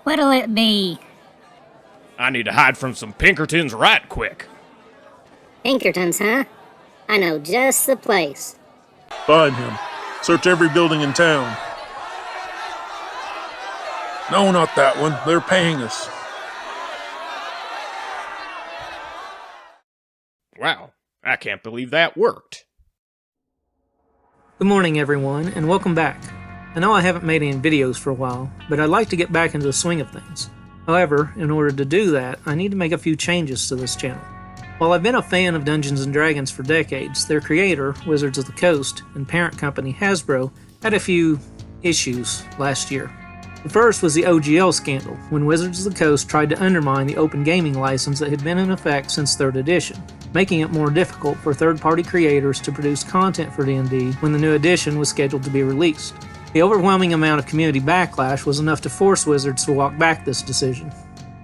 What'll it be? I need to hide from some Pinkertons right quick. Pinkertons, huh? I know just the place. Find him. Search every building in town. No, not that one. They're paying us. Wow, I can't believe that worked. Good morning, everyone, and welcome back. I know I haven't made any videos for a while, but I'd like to get back into the swing of things. However, in order to do that, I need to make a few changes to this channel. While I've been a fan of Dungeons & Dragons for decades, their creator, Wizards of the Coast, and parent company Hasbro had a few issues last year. The first was the OGL scandal, when Wizards of the Coast tried to undermine the open gaming license that had been in effect since 3rd edition, making it more difficult for third-party creators to produce content for D&D when the new edition was scheduled to be released. The overwhelming amount of community backlash was enough to force Wizards to walk back this decision.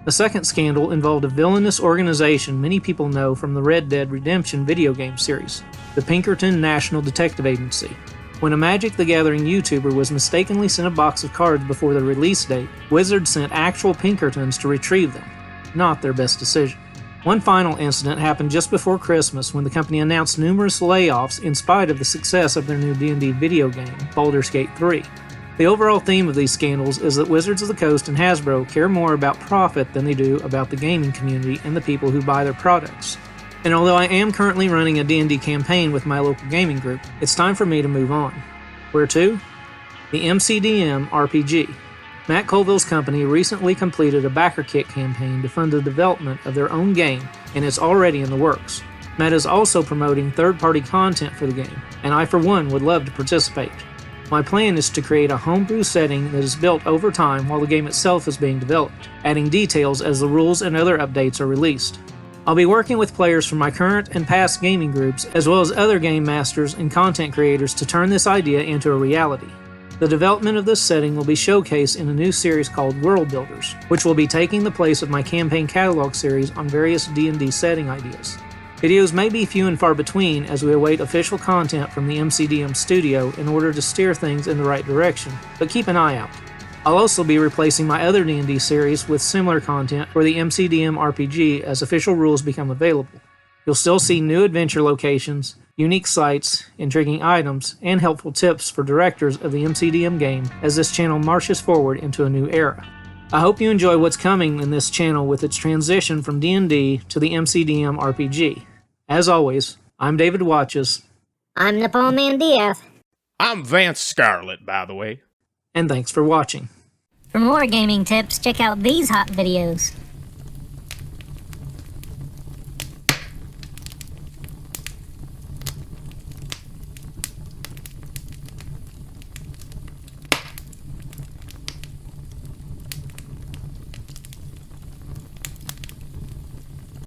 The second scandal involved a villainous organization many people know from the Red Dead Redemption video game series, the Pinkerton National Detective Agency. When a Magic the Gathering YouTuber was mistakenly sent a box of cards before the release date, Wizards sent actual Pinkertons to retrieve them. Not their best decision. One final incident happened just before Christmas when the company announced numerous layoffs in spite of the success of their new D&D video game, Baldur's Gate 3. The overall theme of these scandals is that Wizards of the Coast and Hasbro care more about profit than they do about the gaming community and the people who buy their products. And although I am currently running a D&D campaign with my local gaming group, it's time for me to move on. Where to? The MCDM RPG. Matt Colville's company recently completed a backer kit campaign to fund the development of their own game, and it's already in the works. Matt is also promoting third-party content for the game, and I for one would love to participate. My plan is to create a homebrew setting that is built over time while the game itself is being developed, adding details as the rules and other updates are released. I'll be working with players from my current and past gaming groups, as well as other game masters and content creators to turn this idea into a reality. The development of this setting will be showcased in a new series called World Builders, which will be taking the place of my campaign catalog series on various D&D setting ideas. Videos may be few and far between as we await official content from the MCDM studio in order to steer things in the right direction, but keep an eye out. I'll also be replacing my other D&D series with similar content for the MCDM RPG as official rules become available. You'll still see new adventure locations, unique sites, intriguing items, and helpful tips for directors of the MCDM game as this channel marches forward into a new era. I hope you enjoy what's coming in this channel with its transition from D&D to the MCDM RPG. As always, I'm David WotC. I'm Nepal Mandiev. I'm Vance Scarlet, by the way. And thanks for watching. For more gaming tips, check out these hot videos.